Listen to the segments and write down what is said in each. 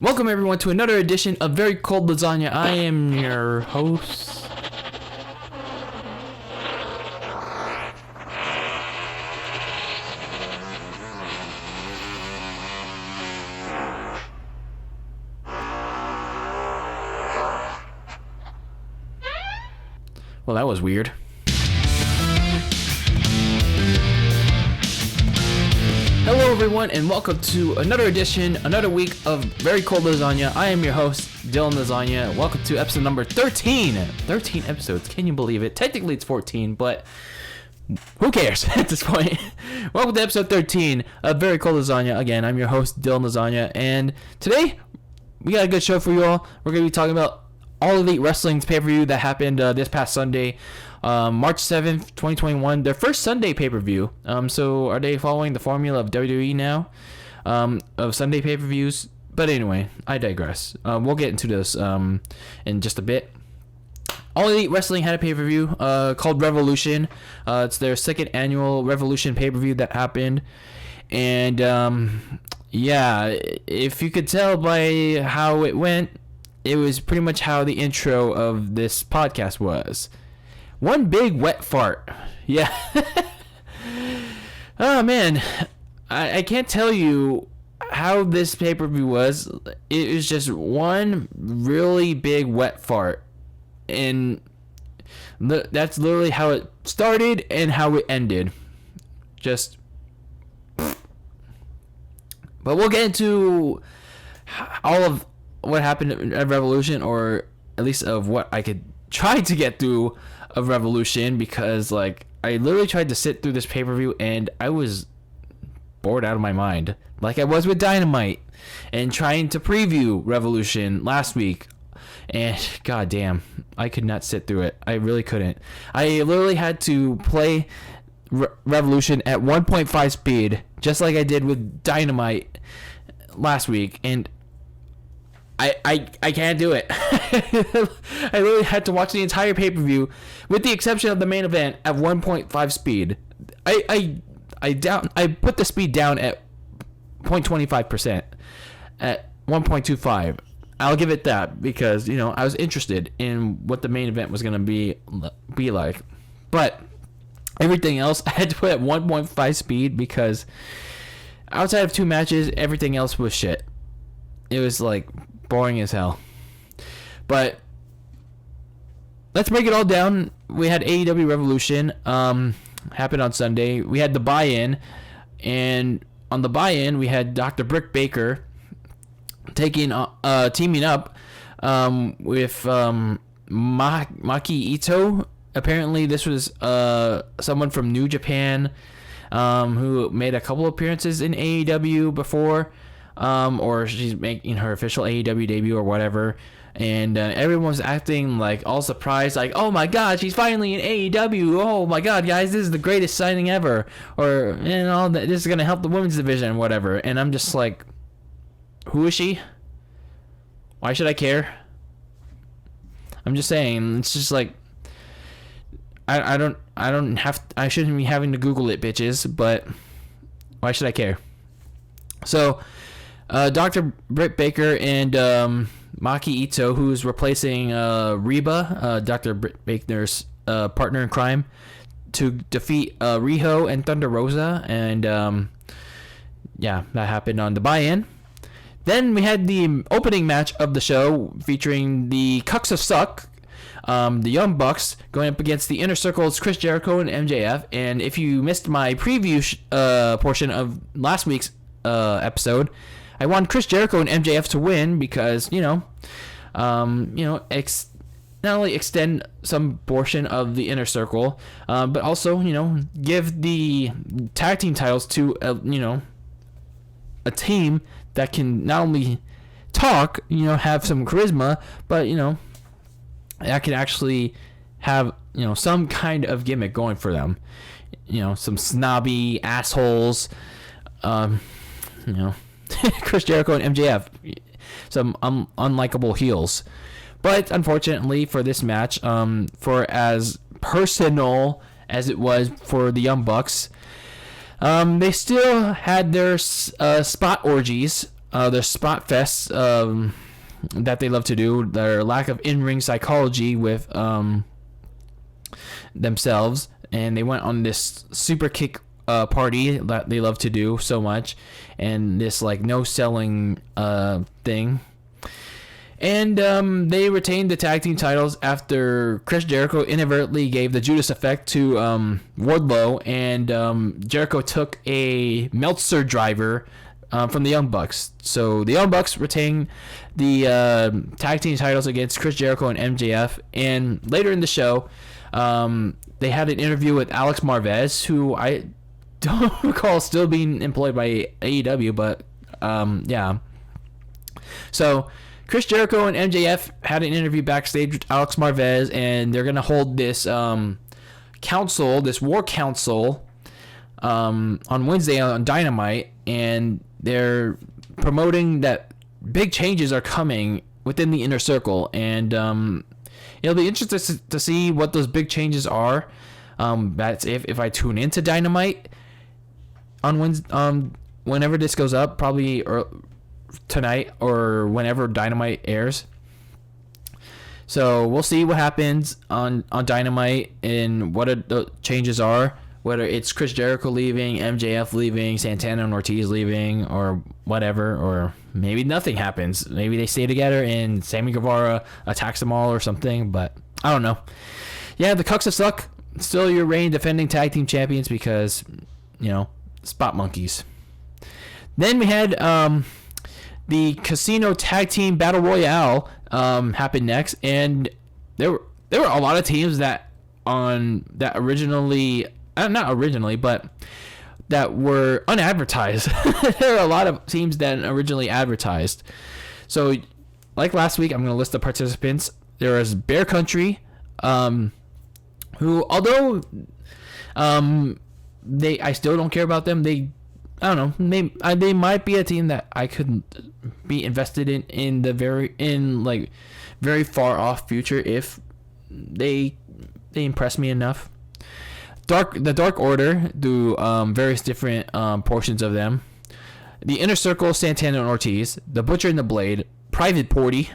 Welcome everyone to another edition of Very Cold Lasagna. I am your host. Well, that was weird. Hello everyone and welcome to another edition, another week of Very Cold Lasagna. I am your host, DylanLasagna. Welcome to episode number 13. 13 episodes, can you believe it? Technically it's 14, but who cares at this point? Welcome to episode 13 of Very Cold Lasagna. Again, I'm your host, DylanLasagna, and today we got a good show for you all. We're going to be talking about All Elite Wrestling's pay-per-view that happened this past Sunday. March 7th, 2021, their first Sunday pay-per-view. So are they following the formula of WWE now, of Sunday pay-per-views? But anyway, I digress. We'll get into this in just a bit. All Elite Wrestling had a pay-per-view called Revolution. It's their second annual Revolution pay-per-view that happened. And yeah, if you could tell by how it went, it was pretty much how the intro of this podcast was. One big wet fart. Yeah. Oh, man. I can't tell you how this pay-per-view was. It was just one really big wet fart. And that's literally how it started and how it ended. Just. But we'll get into all of what happened at Revolution, or at least of what I could try to get through of Revolution, because like I literally tried to sit through this pay-per-view and I was bored out of my mind, like I was with Dynamite and trying to preview Revolution last week, and goddamn, I could not sit through it. I really couldn't. I literally had to play Revolution at 1.5 speed, just like I did with Dynamite last week, and I can't do it. I literally had to watch the entire pay-per-view, with the exception of the main event, at 1.5 speed. I put the speed down at 0.25%, at 1.25. I'll give it that, because, you know, I was interested in what the main event was going to be like. But everything else I had to put at 1.5 speed, because outside of two matches, everything else was shit. It was like boring as hell. But let's break it all down. We had AEW Revolution happen on Sunday. We had the buy-in, and on the buy-in we had Dr. Britt Baker teaming up with Maki Ito. Apparently this was someone from New Japan who made a couple appearances in AEW before. Or she's making her official AEW debut or whatever, and everyone was acting like all surprised, like, oh my god, she's finally in AEW, oh my god, guys, this is the greatest signing ever, or, you know, this is gonna help the women's division or whatever. And I'm just like, who is she? Why should I care? I'm just saying, it's just like, I shouldn't be having to Google it, bitches, but why should I care? So Dr. Britt Baker and Maki Ito, who's replacing Reba, Dr. Britt Baker's partner in crime, to defeat Riho and Thunder Rosa. And yeah, that happened on the buy-in. Then we had the opening match of the show featuring the Cucks of Suck, the Young Bucks, going up against the Inner Circle's Chris Jericho and MJF. And if you missed my preview portion of last week's episode, I wanted Chris Jericho and MJF to win, because, not only extend some portion of the Inner Circle, but also, give the tag team titles to a team that can not only talk, have some charisma, but that can actually have some kind of gimmick going for them. Some snobby assholes. Chris Jericho and MJF, some unlikable heels. But unfortunately for this match, for as personal as it was for the Young Bucks, they still had their spot orgies their spot fests that they love to do, their lack of in-ring psychology with themselves, and they went on this super kick party that they love to do so much, and this like no selling thing. And they retained the tag team titles after Chris Jericho inadvertently gave the Judas effect to Wardlow, and Jericho took a Meltzer driver from the Young Bucks. So the Young Bucks retained the tag team titles against Chris Jericho and MJF. And later in the show, they had an interview with Alex Marvez, who I don't recall still being employed by AEW, but yeah. So Chris Jericho and MJF had an interview backstage with Alex Marvez, and they're gonna hold this council, this war council, on Wednesday on Dynamite, and they're promoting that big changes are coming within the inner circle, and it'll be interesting to see what those big changes are. That's if I tune into Dynamite on Wednesday, whenever this goes up, probably tonight or whenever Dynamite airs. So we'll see what happens on Dynamite and what the changes are, whether it's Chris Jericho leaving, MJF leaving, Santana and Ortiz leaving, or whatever, or maybe nothing happens. Maybe they stay together and Sammy Guevara attacks them all or something, but I don't know. Yeah, the Cucks of Suck, still your reigning defending tag team champions because, spot monkeys. Then we had the Casino Tag Team Battle Royale happened next, and there were a lot of teams that originally, not originally, but that were unadvertised. There are a lot of teams that originally advertised. So, like last week, I'm going to list the participants. There was Bear Country, who, although I still don't care about them. I don't know. They might be a team that I couldn't be invested in the very far off future if they impress me enough. The Dark Order do various different portions of them. The Inner Circle, Santana and Ortiz, the Butcher and the Blade, Private Party,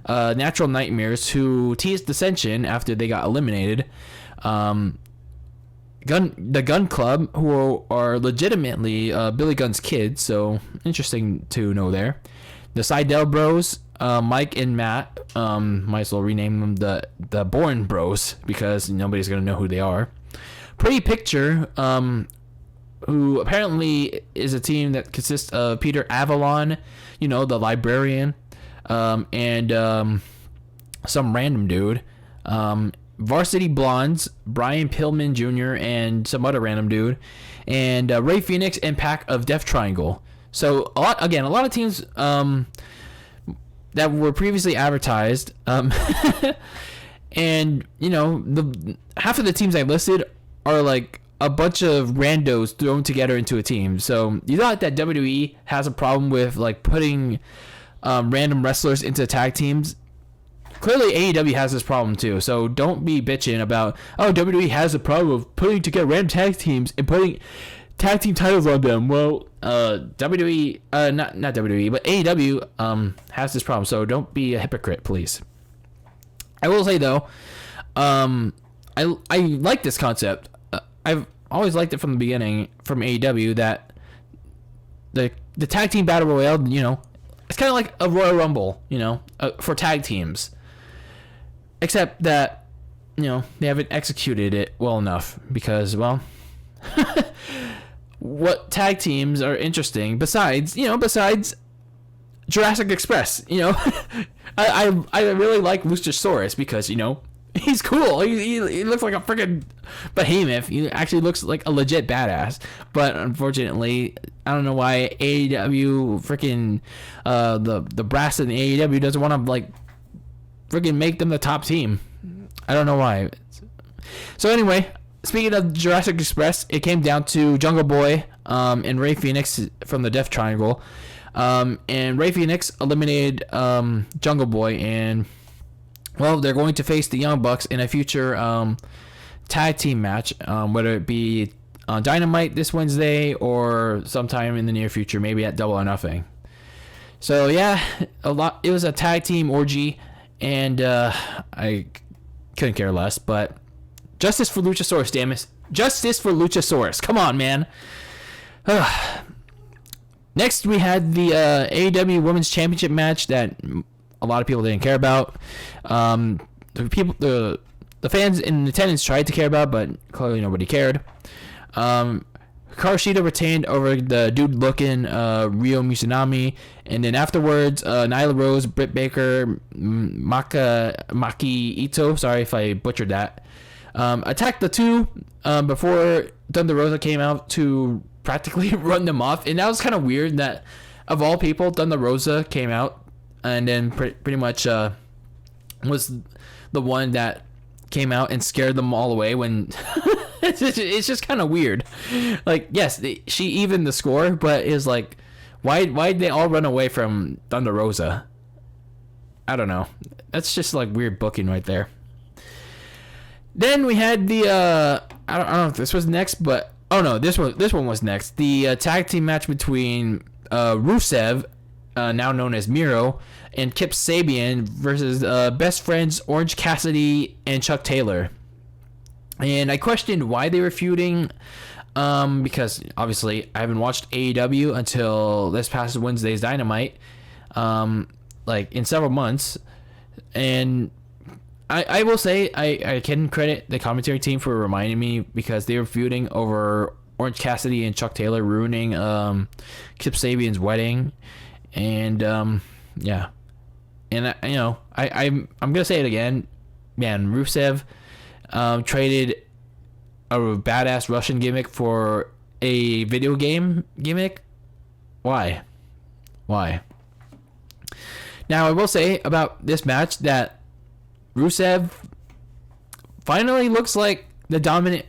Natural Nightmares, who teased Dissension after they got eliminated. The Gun Club, who are legitimately Billy Gunn's kids, so interesting to know there. The Seidel Bros, Mike and Matt, might as well rename them the Bourne Bros because nobody's gonna know who they are. Pretty Picture, who apparently is a team that consists of Peter Avalon, the librarian, and some random dude. Varsity Blondes, Brian Pillman Jr., and some other random dude, and Ray Phoenix and Pack of Death Triangle. So a lot of teams that were previously advertised, and the half of the teams I listed are like a bunch of randos thrown together into a team. So you thought that WWE has a problem with like putting random wrestlers into tag teams. Clearly, AEW has this problem too, so don't be bitching about, WWE has a problem of putting together random tag teams and putting tag team titles on them. Well, WWE, not WWE, but AEW has this problem, so don't be a hypocrite, please. I will say though, I like this concept. I've always liked it from the beginning from AEW that the tag team battle royale, it's kind of like a Royal Rumble, for tag teams. Except that, they haven't executed it well enough because, what tag teams are interesting besides Jurassic Express, I really like Luchasaurus because, he's cool. He looks like a freaking behemoth. He actually looks like a legit badass. But unfortunately, I don't know why AEW freaking the brass in the AEW doesn't want to freaking make them the top team. I don't know why. So anyway, speaking of Jurassic Express, it came down to Jungle Boy and Ray Phoenix from the Death Triangle. And Ray Phoenix eliminated Jungle Boy, and they're going to face the Young Bucks in a future tag team match, whether it be on Dynamite this Wednesday or sometime in the near future, maybe at Double or Nothing. So yeah, it was a tag team orgy, and I couldn't care less. But justice for Luchasaurus, damn it! Justice for Luchasaurus. Come on, man. Next, we had the AEW Women's Championship match that a lot of people didn't care about. The fans in attendance tried to care about, but clearly nobody cared. Hikaru Shida retained over the dude-looking Ryo Mizunami, and then afterwards, Nyla Rose, Britt Baker, Maki Ito, sorry if I butchered that, attacked the two before Thunder Rosa came out to practically run them off. And that was kind of weird that, of all people, Thunder Rosa came out and then pretty much was the one that came out and scared them all away when it's just kind of weird. Like, yes, she evened the score, but it's like, why'd they all run away from Thunder Rosa? I don't know. That's just like weird booking right there. Then we had the I don't know if this was next, but oh no, this one was next. The tag team match between Rusev, now known as Miro, and Kip Sabian versus best friends Orange Cassidy and Chuck Taylor. And I questioned why they were feuding, because obviously I haven't watched AEW until this past Wednesday's Dynamite, like in several months. And I will say I can credit the commentary team for reminding me, because they were feuding over Orange Cassidy and Chuck Taylor ruining Kip Sabian's wedding. And yeah. And I'm gonna say it again, man. Rusev traded a badass Russian gimmick for a video game gimmick. Why? Now I will say about this match that Rusev finally looks like the dominant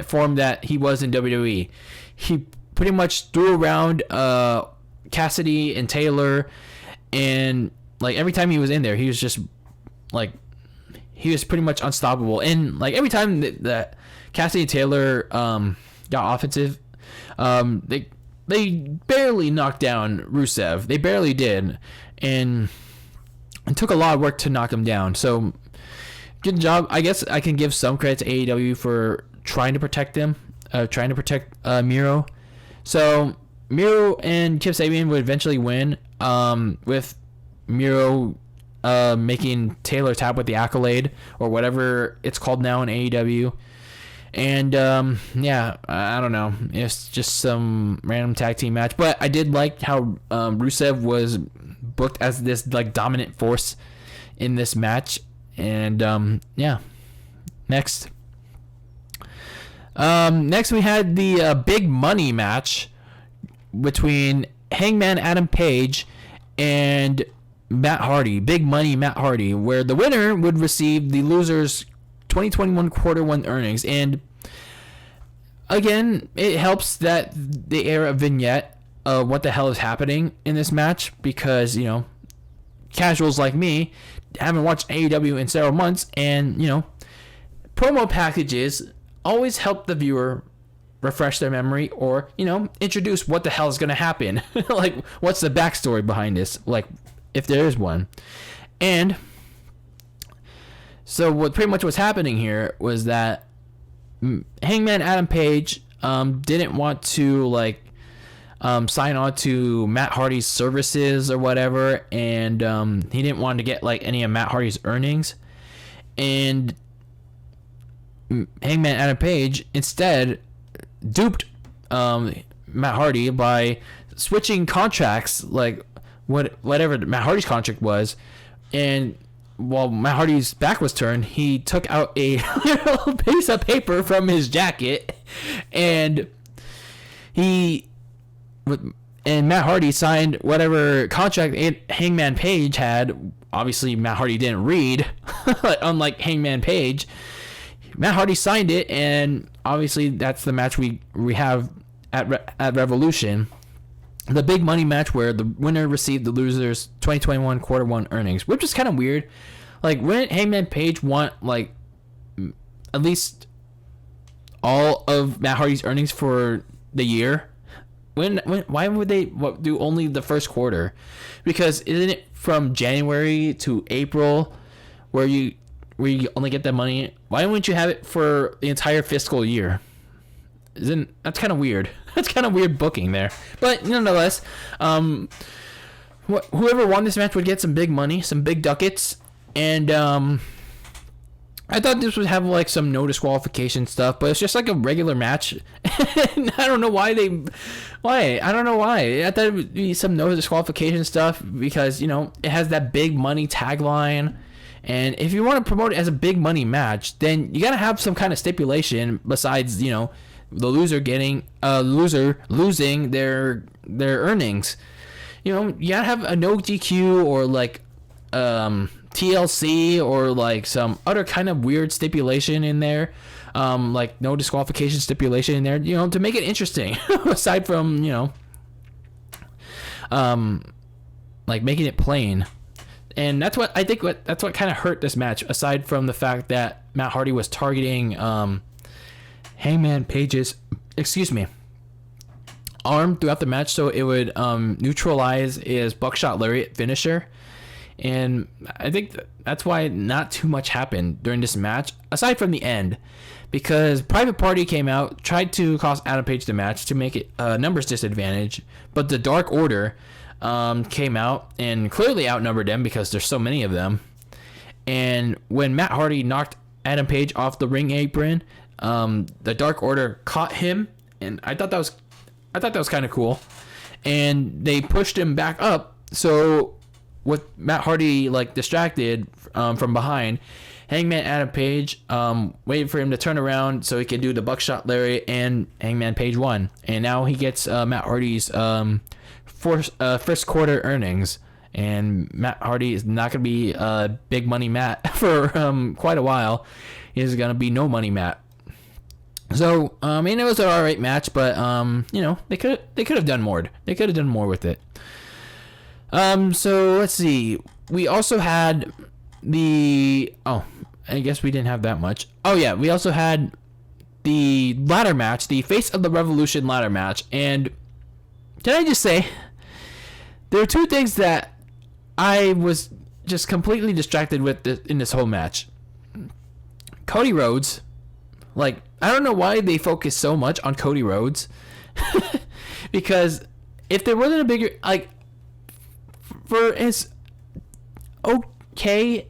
form that he was in WWE. He pretty much threw around Cassidy and Taylor. And like every time he was in there, he was just like, he was pretty much unstoppable. And like every time that Cassidy and Taylor got offensive, they barely knocked down Rusev. They barely did, and it took a lot of work to knock him down. So good job. I guess I can give some credit to AEW for trying to protect him, trying to protect Miro. So Miro and Kip Sabian would eventually win, with Miro making Taylor tap with the Accolade, or whatever it's called now in AEW. And yeah, I don't know. It's just some random tag team match. But I did like how Rusev was booked as this like dominant force in this match. And yeah. Next we had the big money match between Hangman Adam Page and Matt Hardy, Big Money Matt Hardy, where the winner would receive the loser's 2021 quarter one earnings. And again, it helps that they air a vignette of what the hell is happening in this match, because, you know, casuals like me haven't watched AEW in several months, and, you know, promo packages always help the viewer refresh their memory, or, you know, introduce what the hell is going to happen. Like, what's the backstory behind this, like, if there is one. And so what pretty much was happening here was that Hangman Adam Page didn't want to like sign on to Matt Hardy's services or whatever, and he didn't want to get like any of Matt Hardy's earnings. And Hangman Adam Page instead duped Matt Hardy by switching contracts, like whatever Matt Hardy's contract was, and while Matt Hardy's back was turned, he took out a little piece of paper from his jacket, and Matt Hardy signed whatever contract Hangman Page had. Obviously, Matt Hardy didn't read, unlike Hangman Page. Matt Hardy signed it, and obviously that's the match we have at Revolution. The big money match where the winner received the loser's 2021 quarter one earnings, which is kind of weird. Like, wouldn't Hangman Page want like at least all of Matt Hardy's earnings for the year? why would they do only the first quarter? Because isn't it from January to April where you only get that money? Why wouldn't you have it for the entire fiscal year? That's kind of weird. That's kind of weird booking there. But nonetheless, whoever won this match would get some big money, some big ducats, and I thought this would have like some no disqualification stuff, but it's just like a regular match. I don't know why I don't know why. I thought it would be some no disqualification stuff because, it has that big money tagline. And if you want to promote it as a big money match, then you got to have some kind of stipulation besides, the loser losing their earnings. You got to have a no DQ or like TLC or like some other kind of weird stipulation in there, like no disqualification stipulation in there, to make it interesting. Aside from like making it plain, and that's what kind of hurt this match. Aside from the fact that Matt Hardy was targeting Hangman Page's arm throughout the match, so it would neutralize his buckshot lariat finisher. And I think that's why not too much happened during this match, aside from the end, because Private Party came out, tried to cost Adam Page the match to make it a numbers disadvantage, but the Dark Order came out and clearly outnumbered them because there's so many of them. And when Matt Hardy knocked Adam Page off the ring apron, the Dark Order caught him, and I thought that was kind of cool. And they pushed him back up, so with Matt Hardy like distracted from behind, Hangman Adam Page waited for him to turn around so he could do the buckshot lariat, and Hangman Page won. And now he gets Matt Hardy's first quarter earnings, and Matt Hardy is not going to be big money Matt for quite a while. He's going to be no money Matt. So it was an alright match, but they could have done more. They could have done more with it. So let's see. We also had I guess we didn't have that much. Oh yeah, we also had the ladder match, the Face of the Revolution ladder match. And can I just say, there are two things that I was just completely distracted with in this whole match. Cody Rhodes, like, I don't know why they focus so much on Cody Rhodes. Because if there wasn't a bigger, like, for as okay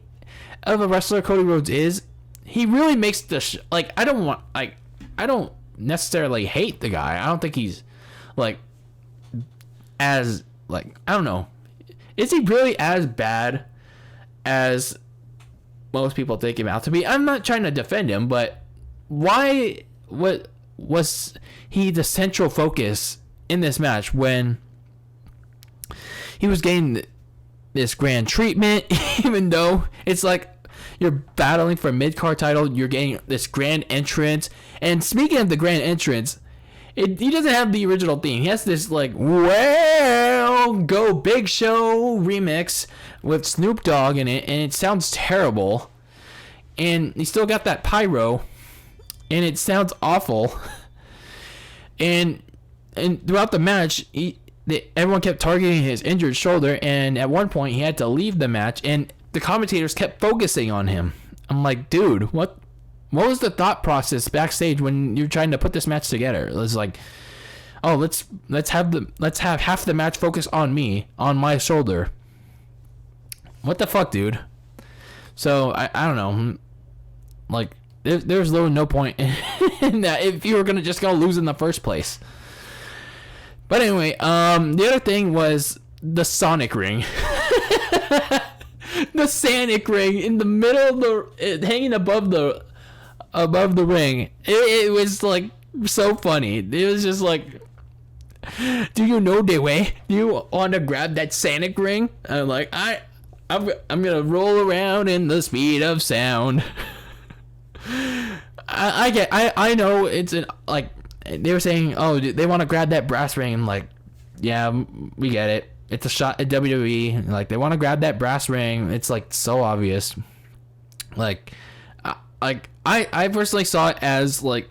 of a wrestler Cody Rhodes is, he really makes the I don't necessarily hate the guy. I don't think he's like as like, I don't know, is he really as bad as most people take him out to be? I'm not trying to defend him, but why was he the central focus in this match when he was getting this grand treatment? Even though it's like you're battling for a mid-card title, you're getting this grand entrance. And speaking of the grand entrance, he doesn't have the original theme. He has this like, well, go Big Show remix with Snoop Dogg in it, and it sounds terrible. And he still got that pyro, and it sounds awful. And throughout the match, everyone kept targeting his injured shoulder, and at one point he had to leave the match, and the commentators kept focusing on him. I'm like, dude, what was the thought process backstage when you're trying to put this match together? It was like, oh, let's have half the match focus on me, on my shoulder. What the fuck, dude? So I don't know, like there's literally no point in that if you were gonna lose in the first place. But anyway, the other thing was the Sonic ring. The Sonic ring in the middle of hanging above the ring. It was like so funny. It was just like, do you know the way? Do you want to grab that Sonic ring? I'm like, I'm gonna roll around in the speed of sound. I know it's like, they were saying, oh, they want to grab that brass ring. I'm like, yeah, we get it. It's a shot at WWE. Like, they want to grab that brass ring. It's like so obvious. Like I personally saw it as like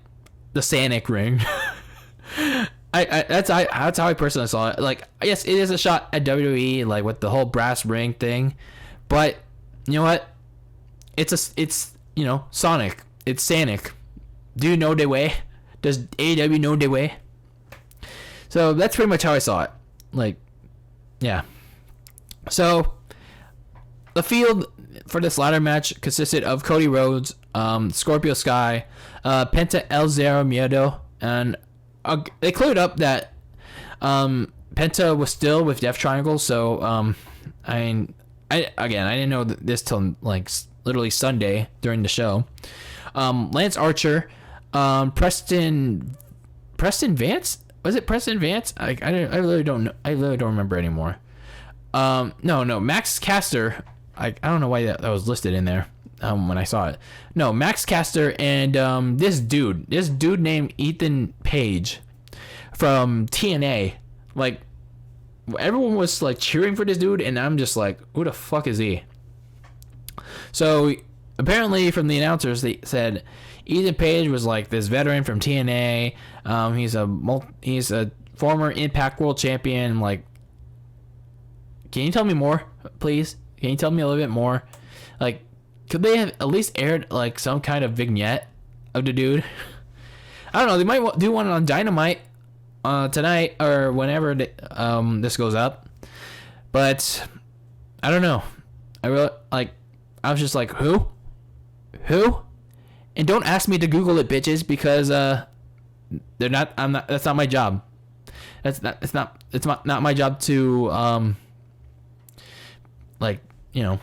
the Sonic ring. That's how I personally saw it. Like, yes, it is a shot at WWE, like with the whole brass ring thing, but you know what? It's Sonic. It's Sonic. Do you know the way? Does AEW know the way? So that's pretty much how I saw it. Like, yeah. So the field for this ladder match consisted of Cody Rhodes, Scorpio Sky, Penta El Zero Miedo, and they cleared up that Penta was still with Death Triangle. So I didn't know this till like literally Sunday during the show. Lance Archer, Preston Vance. Was it Preston Vance? I really don't know. I really don't remember anymore. No, Max Caster. I don't know why that was listed in there when I saw it. No, Max Caster and this dude named Ethan Page from TNA. Like, everyone was like cheering for this dude, and I'm just like, who the fuck is he? So apparently, from the announcers, they said Ethan Page was like this veteran from TNA. He's a former Impact World Champion. Like, can you tell me more, please? Can you tell me a little bit more? Like, could they have at least aired like some kind of vignette of the dude? I don't know. They might do one on Dynamite tonight or whenever this goes up. But I don't know. I was just like, who? And don't ask me to Google it, bitches, because they're not. I'm not. That's not my job. It's not my job to like, you know.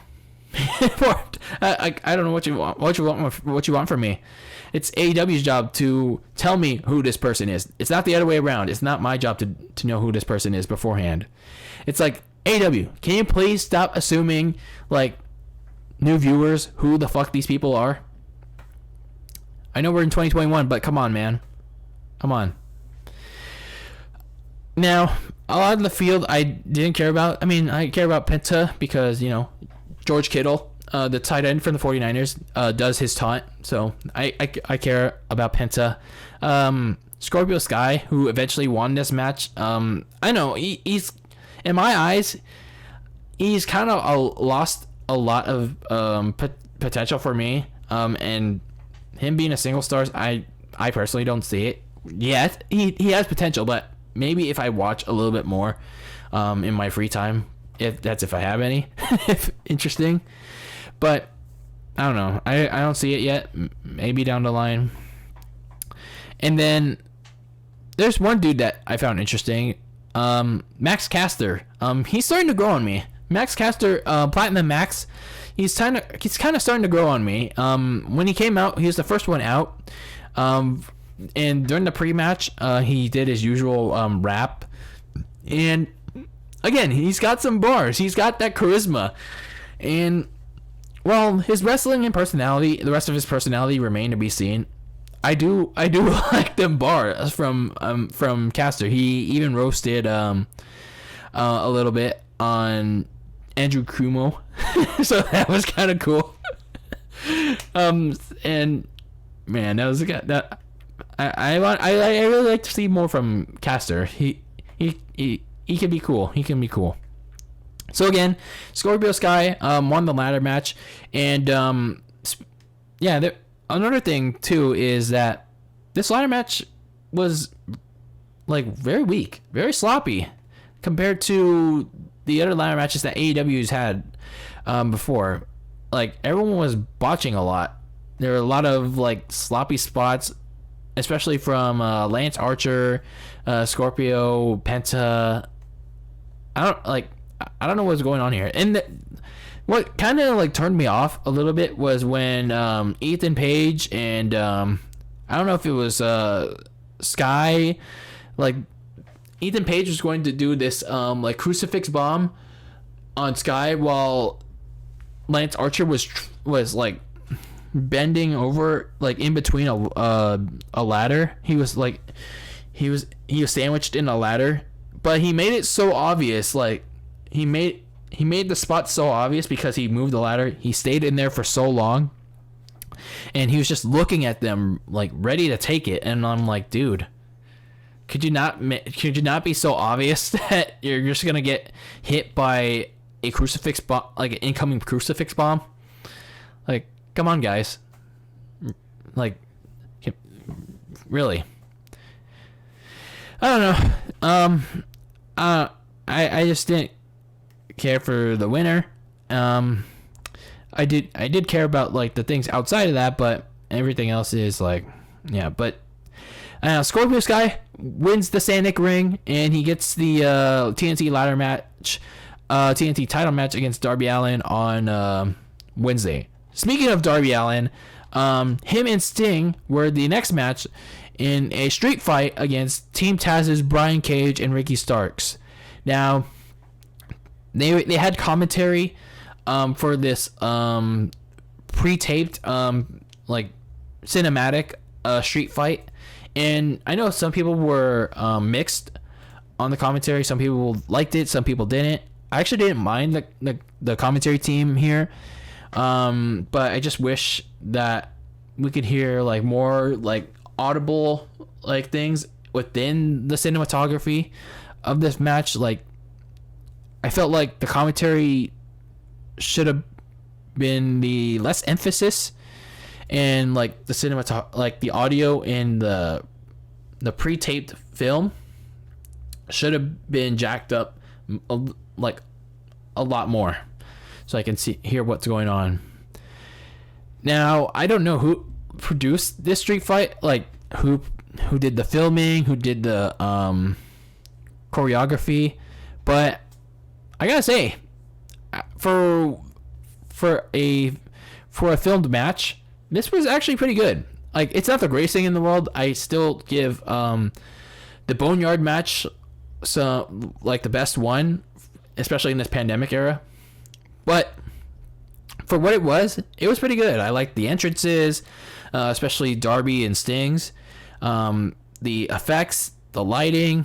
I don't know what you want from me. It's AEW's job to tell me who this person is. It's not the other way around. It's not my job to know who this person is beforehand. It's like, AEW, can you please stop assuming like new viewers who the fuck these people are? I know we're in 2021, but come on, man. Come on. Now, a lot of the field I didn't care about. I mean, I care about Penta because, you know, George Kittle, the tight end from the 49ers, does his taunt. So I care about Penta. Scorpio Sky, who eventually won this match. I know he's, in my eyes, he's kind of lost a lot of potential for me. And him being a single stars, I personally don't see it yet. He has potential, but maybe if I watch a little bit more in my free time, if I have any, if interesting. But I don't know. I don't see it yet. Maybe down the line. And then there's one dude that I found interesting. Max Caster. He's starting to grow on me. Max Caster, Platinum Max. He's kind of starting to grow on me. When he came out, he was the first one out. And during the pre-match, he did his usual rap. And again, he's got some bars. He's got that charisma. And, well, his wrestling and personality, the rest of his personality remain to be seen. I do like them bars from Caster. He even roasted a little bit on Andrew Cuomo. So that was kind of cool. And man, that was a guy that I really like to see more from Caster. He can be cool. He can be cool. So again, Scorpio Sky won the ladder match, and another thing too is that this ladder match was like very weak, very sloppy compared to the other ladder matches that AEW's had before. Like, everyone was botching a lot. There were a lot of like sloppy spots, especially from Lance Archer, Scorpio, Penta. I don't know what's going on here. And what kind of like turned me off a little bit was when Ethan Page and I don't know if it was Sky, like Ethan Page was going to do this like crucifix bomb on Sky while Lance Archer was like bending over like in between a ladder. He was sandwiched in a ladder, but he made it so obvious. Like he made the spot so obvious because he moved the ladder. He stayed in there for so long, and he was just looking at them like ready to take it. And I'm like, dude, could you not be so obvious that you're just gonna get hit by a crucifix bomb, like an incoming crucifix bomb? Like, come on, guys. Like, really? I don't know. I just didn't care for the winner. I did care about like the things outside of that, but everything else is like, yeah. But Scorpio Sky wins the Sanic ring, and he gets the TNT ladder match, TNT title match against Darby Allin on Wednesday. Speaking of Darby Allin, him and Sting were the next match in a street fight against Team Taz's Brian Cage and Ricky Starks. Now, they had commentary for this pre-taped like cinematic street fight, and I know some people were mixed on the commentary. Some people liked it, some people didn't. I actually didn't mind the commentary team here, but I just wish that we could hear like more like audible like things within the cinematography of this match. Like, I felt like the commentary should have been the less emphasis, and like the like the audio in the pre-taped film should have been jacked up like a lot more, so I can hear what's going on. Now, I don't know who produced this street fight, like who did the filming, who did the choreography, but I gotta say, for a filmed match, this was actually pretty good. Like, it's not the greatest thing in the world. I still give the Boneyard match like the best one, especially in this pandemic era. But for what it was pretty good. I liked the entrances, especially Darby and Sting's. The effects, the lighting,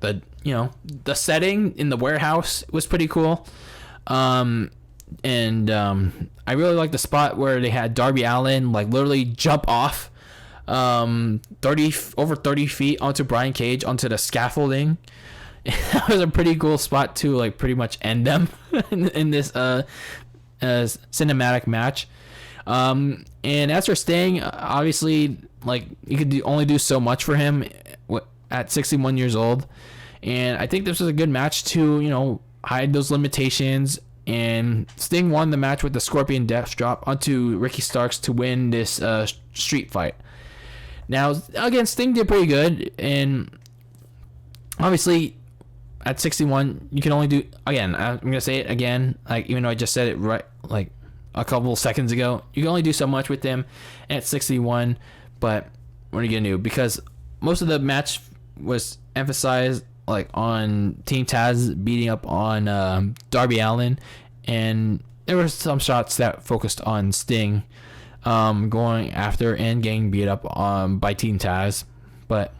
the setting in the warehouse was pretty cool. I really like the spot where they had Darby Allin like literally jump off over 30 feet onto Brian Cage onto the scaffolding. That was a pretty cool spot to like pretty much end them in this cinematic match. And as for Sting, obviously, like, you could only do so much for him at 61 years old, and I think this was a good match to hide those limitations. And Sting won the match with the Scorpion Death Drop onto Ricky Starks to win this street fight. Now, again, Sting did pretty good, and obviously at 61, you can only do, again, I'm gonna say it again, like, even though I just said it right like a couple seconds ago, you can only do so much with him at 61. But what are you gonna do? Because most of the match was emphasized like on Team Taz beating up on Darby Allin, and there were some shots that focused on Sting going after and getting beat up by Team Taz. But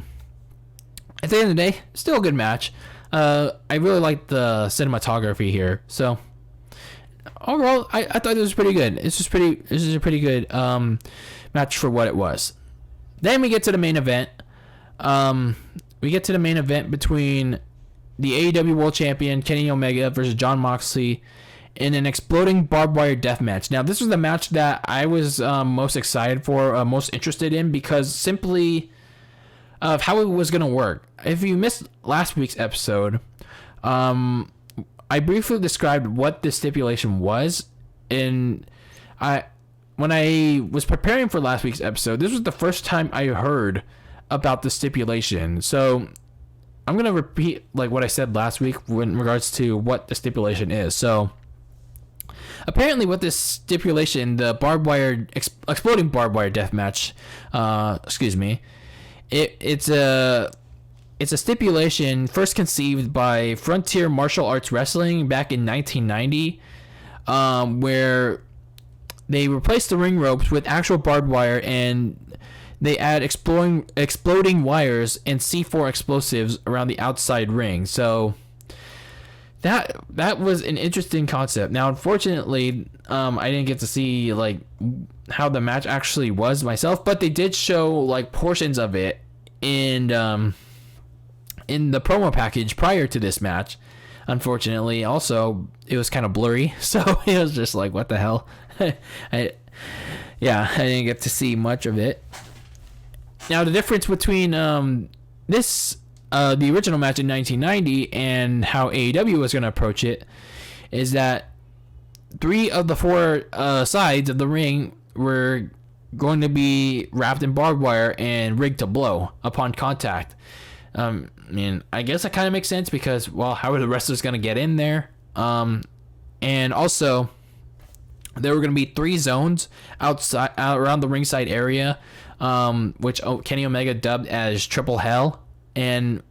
at the end of the day, still a good match. I really liked the cinematography here. So overall, I thought it was pretty good. This is a pretty good match for what it was. Then we get to the main event. Between the AEW World Champion Kenny Omega versus Jon Moxley in an Exploding Barbed Wire Deathmatch. Now, this was the match that I was most excited for, most interested in, because simply of how it was going to work. If you missed last week's episode, I briefly described what this stipulation was, and when I was preparing for last week's episode, this was the first time I heard about the stipulation. So I'm going to repeat like what I said last week in regards to what the stipulation is. So apparently what this stipulation, the Exploding Barbed Wire Deathmatch, it's a stipulation first conceived by Frontier Martial Arts Wrestling back in 1990, where they replaced the ring ropes with actual barbed wire, and they add exploding wires and C4 explosives around the outside ring. So that was an interesting concept. Now, unfortunately, I didn't get to see like how the match actually was myself, but they did show like portions of it in in the promo package prior to this match, unfortunately, also it was kind of blurry, so it was just like, what the hell? I didn't get to see much of it. Now, the difference between the original match in 1990 and how AEW was going to approach it is that 3 of the 4 sides of the ring were going to be wrapped in barbed wire and rigged to blow upon contact. I mean, I guess that kind of makes sense because, well, how are the wrestlers going to get in there? And also, there were going to be 3 zones outside, around the ringside area, which Kenny Omega dubbed as Triple Hell. And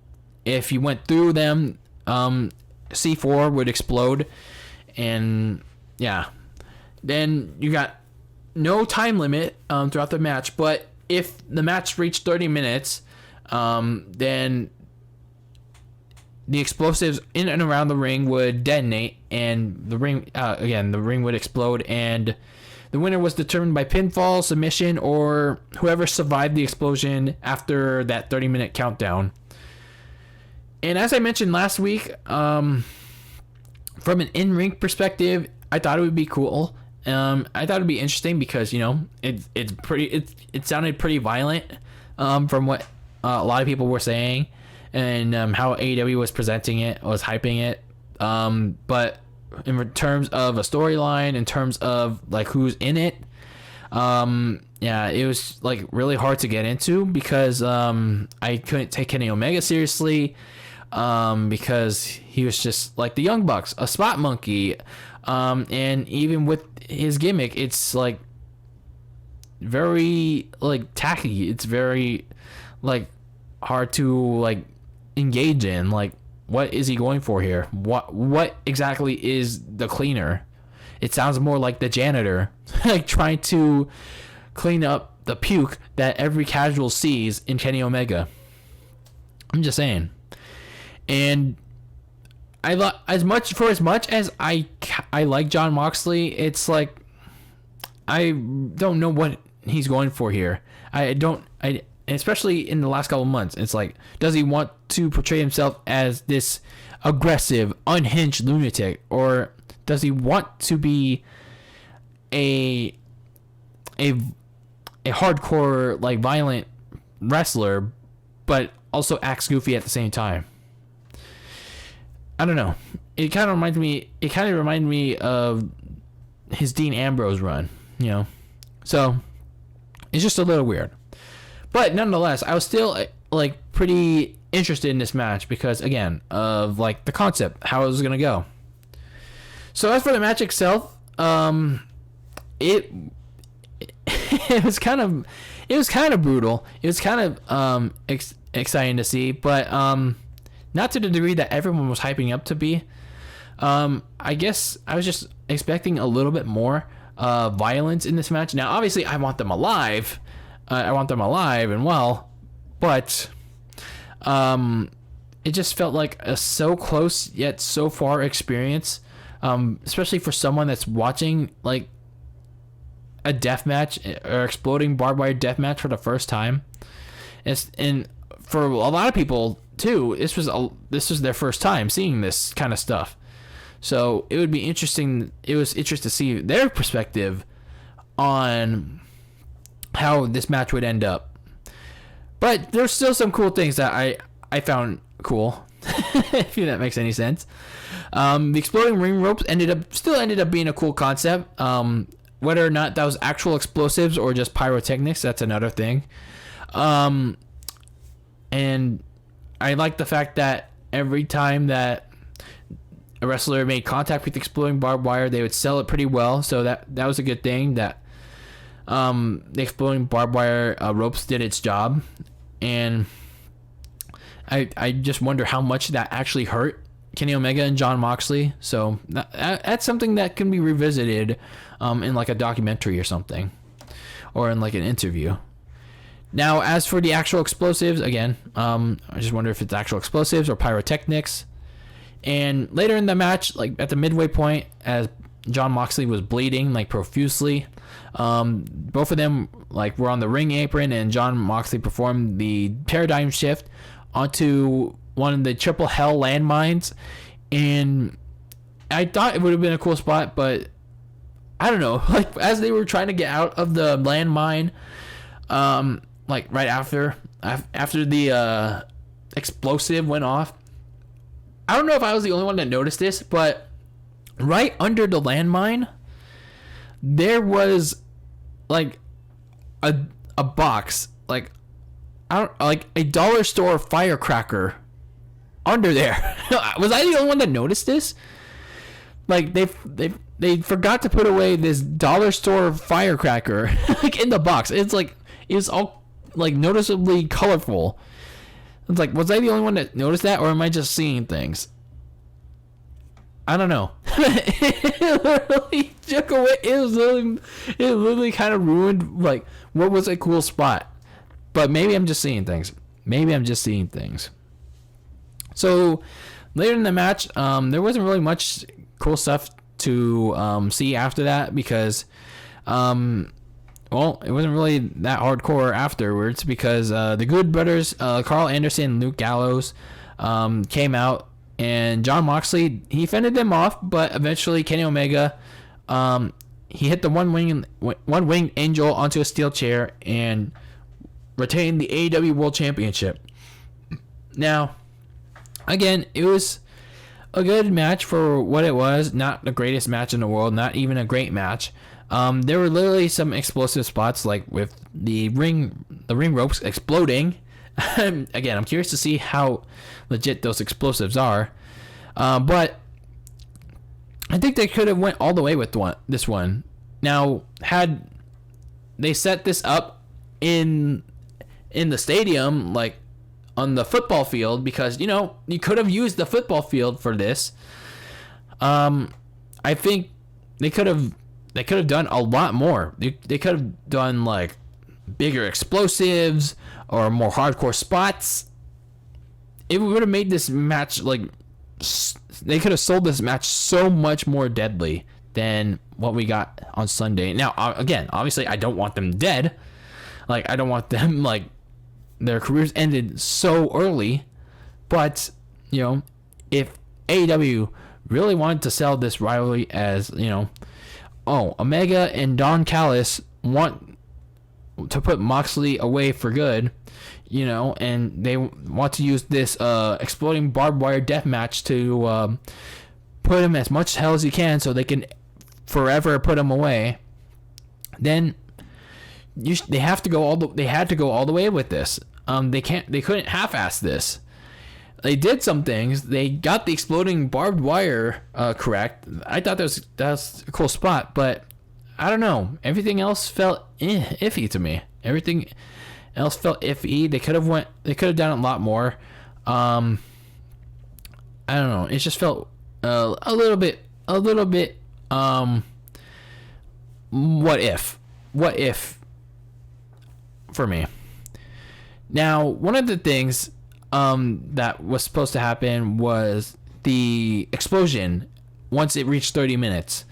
if you went through them, C4 would explode. And yeah, then you got no time limit throughout the match. But if the match reached 30 minutes, then the explosives in and around the ring would detonate, and the ring would explode, and the winner was determined by pinfall, submission, or whoever survived the explosion after that 30-minute countdown. And as I mentioned last week, from an in-ring perspective, I thought it would be cool. I thought it would be interesting because, it sounded pretty violent from what a lot of people were saying, and how AEW was presenting it, was hyping it. But in terms of a storyline, in terms of like who's in it, it was like really hard to get into because I couldn't take Kenny Omega seriously, because he was just like the Young Bucks, a spot monkey, and even with his gimmick, it's like very like tacky. It's very like hard to like engage in. Like, what is he going for here? What exactly is the cleaner? It sounds more like the janitor, like trying to clean up the puke that every casual sees in Kenny Omega. I'm just saying. And as much as I like Jon Moxley, it's like I don't know what he's going for here. Especially in the last couple of months, it's like, does he want to portray himself as this aggressive, unhinged lunatic, or does he want to be a hardcore, like, violent wrestler, but also acts goofy at the same time? I don't know. It kind of reminded me of his Dean Ambrose run, So it's just a little weird. But nonetheless, I was still like pretty interested in this match because, again, of like the concept, how it was gonna go. So as for the match itself, it was kind of brutal. It was kind of exciting to see, but not to the degree that everyone was hyping up to be. I guess I was just expecting a little bit more violence in this match. Now, obviously, I want them alive. And well, but it just felt like a so close yet so far experience, especially for someone that's watching like a death match or exploding barbed wire death match for the first time. And for a lot of people too, this was their first time seeing this kind of stuff. So it would be interesting. It was interesting to see their perspective on how this match would end up. But there's still some cool things that I found cool, if that makes any sense. The exploding ring ropes ended up being a cool concept. Whether or not that was actual explosives or just pyrotechnics, that's another thing. And I like the fact that every time that a wrestler made contact with exploding barbed wire, they would sell it pretty well. So that was a good thing, that the exploding barbed wire ropes did its job. And I just wonder how much that actually hurt Kenny Omega and Jon Moxley. So that's something that can be revisited in like a documentary or something, or in like an interview. Now, as for the actual explosives, again, I just wonder if it's actual explosives or pyrotechnics. And later in the match, like at the midway point, as Jon Moxley was bleeding like profusely, both of them like were on the ring apron, and Jon Moxley performed the paradigm shift onto one of the triple hell landmines, and I thought it would have been a cool spot, but I don't know. Like as they were trying to get out of the landmine, like right after the explosive went off. I don't know if I was the only one that noticed this, but right under the landmine, there was like a box, like a dollar store firecracker under there. Was I the only one that noticed this? Like they forgot to put away this dollar store firecracker like in the box. It's like it was all like noticeably colorful. It's like, was I the only one that noticed that, or am I just seeing things? I don't know. It literally took away. It literally kind of ruined like what was a cool spot. But maybe I'm just seeing things. So later in the match, there wasn't really much cool stuff to see after that because, well, it wasn't really that hardcore afterwards because the Good Brothers, Carl Anderson and Luke Gallows, came out, and Jon Moxley, he fended them off, but eventually Kenny Omega, he hit the one-winged angel onto a steel chair and retained the AEW World Championship. Now, again, it was a good match for what it was. Not the greatest match in the world, not even a great match. There were literally some explosive spots, like with the ring ropes exploding. Again, I'm curious to see how legit those explosives are. But I think they could have went all the way with this one. Now, had they set this up in the stadium, like on the football field, because you could have used the football field for this. I think they could have done a lot more. They could have done like bigger explosives or more hardcore spots. It would have made this match like they could have sold this match so much more deadly than what we got on Sunday. Now, again, obviously, I don't want them dead. Like, I don't want them like their careers ended so early. But if AEW really wanted to sell this rivalry as Omega and Don Callis want to put Moxley away for good, and they want to use this exploding barbed wire death match to put him as much hell as he can so they can forever put him away, then they had to go all the way with this. They couldn't half-ass this. They did some things. They got the exploding barbed wire correct. I thought that was a cool spot, but I don't know. Everything else felt iffy to me. Everything else felt iffy. They could have done a lot more. I don't know. It just felt a little bit. What if for me. Now, one of the things that was supposed to happen was the explosion once it reached 30 minutes.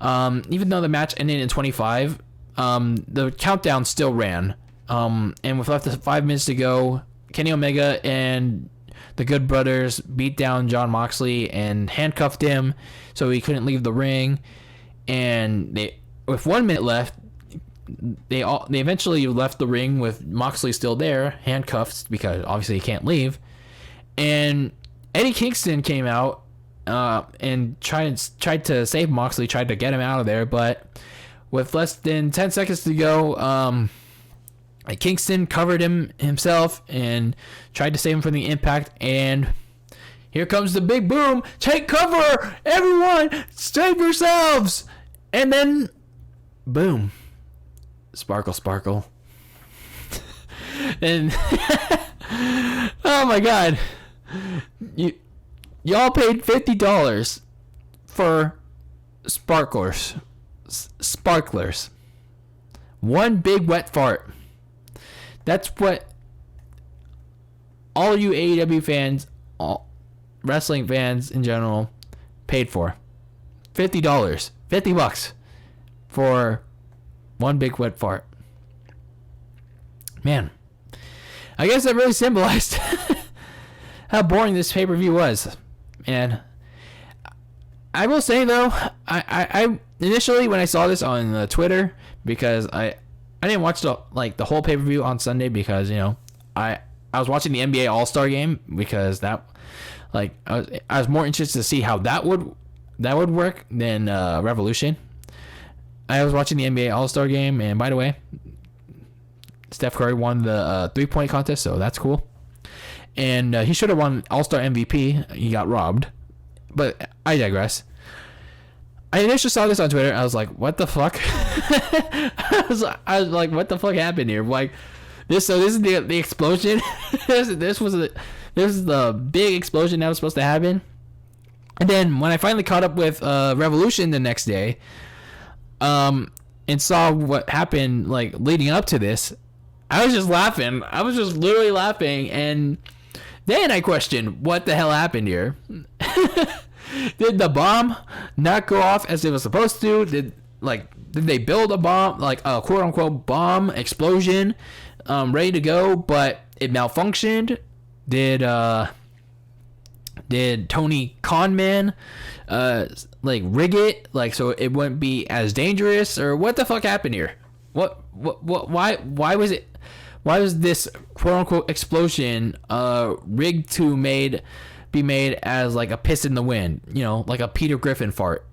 Even though the match ended in 25, the countdown still ran. And with less than 5 minutes to go, Kenny Omega and the Good Brothers beat down Jon Moxley and handcuffed him so he couldn't leave the ring. And with 1 minute left, they eventually left the ring with Moxley still there, handcuffed because obviously he can't leave. And Eddie Kingston came out and tried to save Moxley, tried to get him out of there, but with less than 10 seconds to go, Kingston covered himself and tried to save him from the impact, and here comes the big boom. Take cover, everyone, save yourselves. And then boom, sparkle sparkle. And oh my god, y'all paid $50 for sparklers. One big wet fart. That's what all you AEW fans, all wrestling fans in general, paid for. $50. $50 for one big wet fart. Man, I guess that really symbolized how boring this pay-per-view was. And I will say though, I initially when I saw this on Twitter, because I didn't watch the whole pay-per-view on Sunday because I was watching the NBA All-Star game because that I was more interested to see how that would work than Revolution. I was watching the NBA All-Star game, and by the way, Steph Curry won the 3-point contest, so that's cool. And he should have won All-Star MVP. He got robbed. But I digress. I initially saw this on Twitter. I was like, what the fuck? I was like, what the fuck happened here? Like, this is the explosion. this is the big explosion that was supposed to happen. And then when I finally caught up with Revolution the next day, and saw what happened leading up to this, I was just laughing. I was just literally laughing, and then I questioned what the hell happened here. Did the bomb not go off as it was supposed to? Did they build a bomb, a quote unquote bomb explosion, ready to go, but it malfunctioned? Did Tony Khan rig it so it wouldn't be as dangerous, or what the fuck happened here? Why was this quote unquote explosion rigged to be made as a piss in the wind, like a Peter Griffin fart,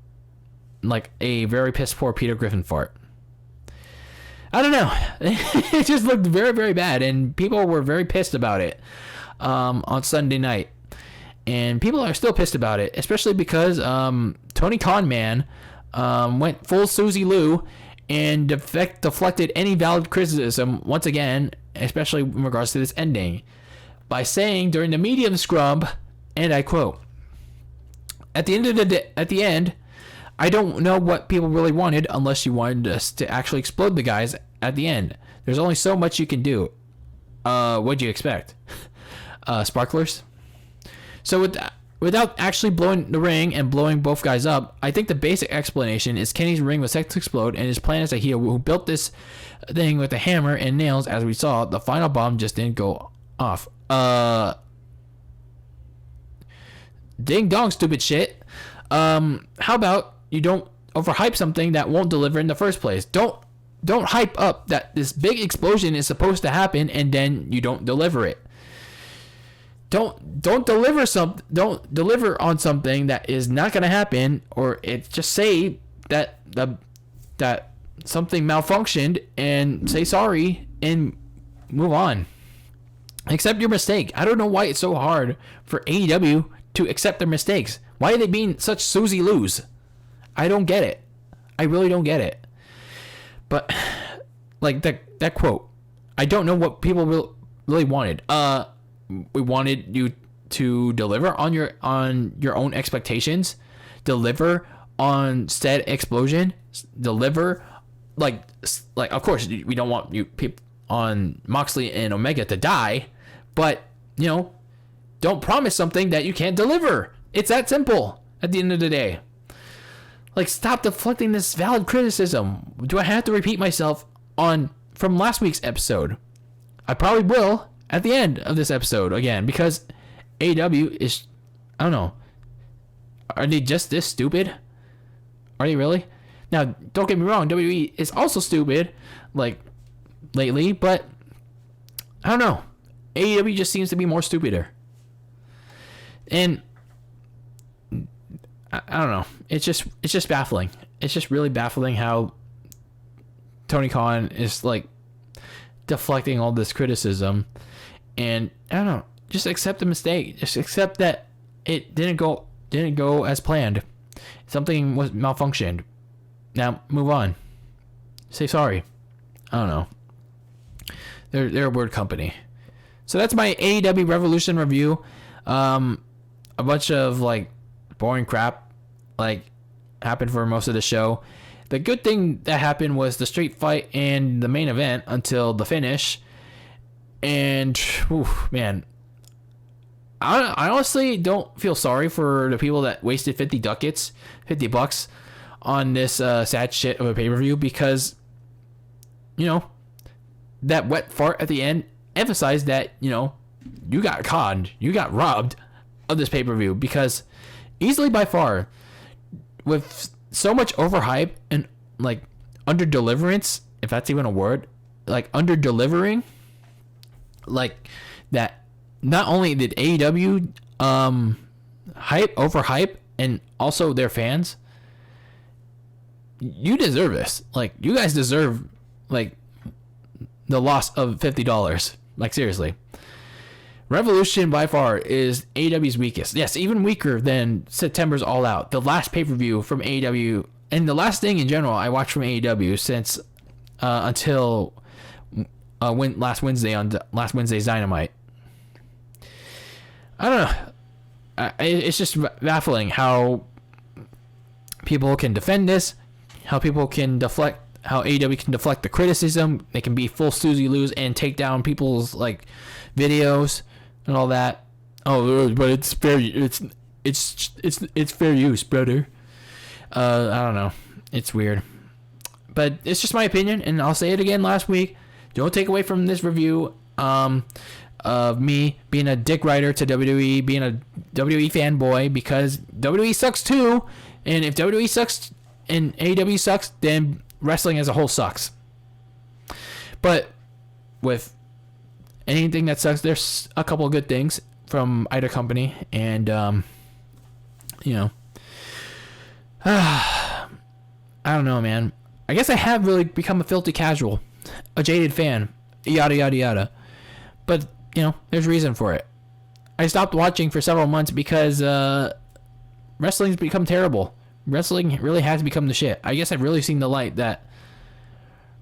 like a very piss poor Peter Griffin fart? I don't know. It just looked very, very bad, and people were very pissed about it on Sunday night. And people are still pissed about it, especially because Tony Khan went full Susie Lou and deflected any valid criticism once again, especially in regards to this ending, by saying during the medium scrub, and I quote, at the end, I don't know what people really wanted unless you wanted us to actually explode the guys at the end. There's only so much you can do. What'd you expect? Sparklers? So without actually blowing the ring and blowing both guys up, I think the basic explanation is Kenny's ring was set to explode, and his plan as a heel who built this thing with a hammer and nails, as we saw, the final bomb just didn't go off. Ding dong, stupid shit. How about you don't overhype something that won't deliver in the first place? Don't hype up that this big explosion is supposed to happen and then you don't deliver it. Don't deliver on something that is not going to happen, or it just say that something malfunctioned and say sorry and move on. Accept your mistake. I don't know why it's so hard for AEW to accept their mistakes. Why are they being such Susie Lou's? I don't get it. I really don't get it. But that quote, I don't know what people really wanted. We wanted you to deliver on your own expectations, deliver on said explosion, deliver of course we don't want you people on Moxley and Omega to die, but don't promise something that you can't deliver. It's that simple at the end of the day. Stop deflecting this valid criticism. Do I have to repeat myself from last week's episode? I probably will at the end of this episode again, because AEW is, I don't know, are they just this stupid? Are they really? Now, don't get me wrong, WWE is also stupid, lately, but I don't know. AEW just seems to be more stupider. And I don't know. It's just baffling. It's just really baffling how Tony Khan is deflecting all this criticism. And I don't know, just accept the mistake. Just accept that it didn't go as planned. Something was malfunctioned. Now move on. Say sorry. I don't know. They're a weird company. So that's my AEW Revolution review. A bunch of boring crap happened for most of the show. The good thing that happened was the street fight and the main event until the finish. And, man, I honestly don't feel sorry for the people that wasted $50 on this sad shit of a pay-per-view, because, that wet fart at the end emphasized that, you got conned. You got robbed of this pay-per-view, because easily by far, with so much overhype and like under deliverance, if that's even a word, like under delivering, like that. Not only did AEW overhype, and also their fans, you deserve this. Like, you guys deserve like the loss of $50. Like, seriously. Revolution by far is AEW's weakest. Yes, even weaker than September's All Out, the last pay-per-view from AEW, and the last thing in general I watched from AEW since until last Wednesday's Dynamite. I don't know. It's just baffling how people can defend this, how people can deflect, how AEW can deflect the criticism. They can be full Susie Loos and take down people's like videos and all that. Oh, but it's fair. It's fair use, brother. I don't know. It's weird, but it's just my opinion, and I'll say it again. Last week, don't take away from this review of me being a dick writer to WWE, being a WWE fanboy, because WWE sucks too, and if WWE sucks and AEW sucks, then wrestling as a whole sucks. But with anything that sucks, there's a couple of good things from either company, and you know, I don't know, man. I guess I have really become a filthy casual, a jaded fan, yada yada yada. But you know, there's reason for it. I stopped watching for several months because wrestling's become terrible. Wrestling really has become the shit. I guess I've really seen the light that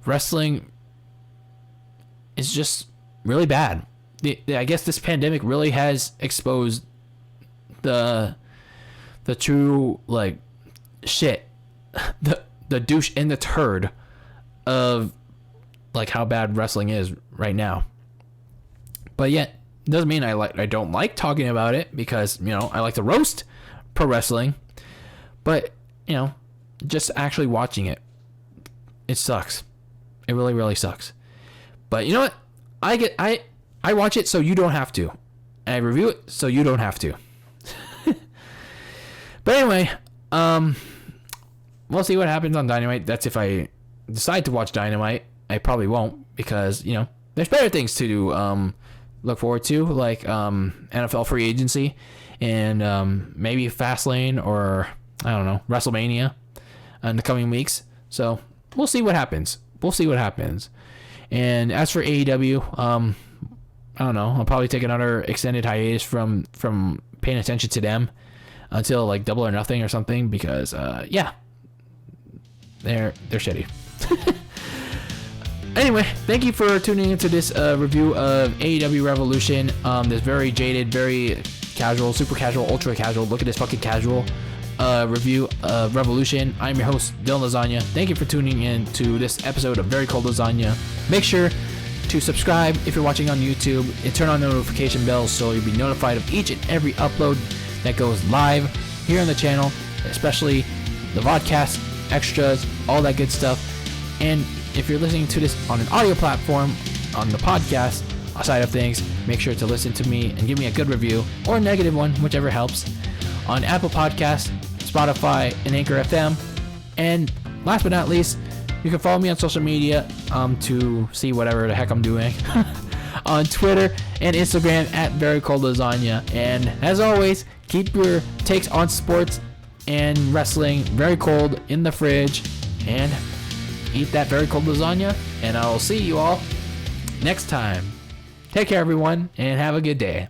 wrestling is just really bad. I guess this pandemic really has exposed the true like shit, the douche and the turd of like how bad wrestling is right now. But yet, it doesn't mean I don't like talking about it, because, you know, I like to roast pro wrestling. But, you know, just actually watching it, it sucks. It really, really sucks. But you know what? I watch it so you don't have to. And I review it so you don't have to. But anyway, we'll see what happens on Dynamite. That's if I decide to watch Dynamite. I probably won't, because, you know, there's better things to look forward to, like NFL free agency, and maybe Fastlane, or I don't know, WrestleMania in the coming weeks. So we'll see what happens. And as for AEW, I don't know, I'll probably take another extended hiatus from paying attention to them until like Double or Nothing or something, because yeah, they're shitty. Anyway, thank you for tuning into this review of AEW Revolution. This very jaded, very casual, super casual, ultra casual, look at this fucking casual review of Revolution. I'm your host, DylanLasagna. Thank you for tuning in to this episode of Very Cold Lasagna. Make sure to subscribe if you're watching on YouTube, and turn on the notification bell so you'll be notified of each and every upload that goes live here on the channel, especially the vodcast, extras, all that good stuff. And if you're listening to this on an audio platform, on the podcast side of things, make sure to listen to me and give me a good review, or a negative one, whichever helps, on Apple Podcasts, Spotify, and Anchor FM. And last but not least, you can follow me on social media to see whatever the heck I'm doing on Twitter and Instagram at Very Cold Lasagna. And as always, keep your takes on sports and wrestling very cold in the fridge, and eat that very cold lasagna, and I will see you all next time. Take care, everyone, and have a good day.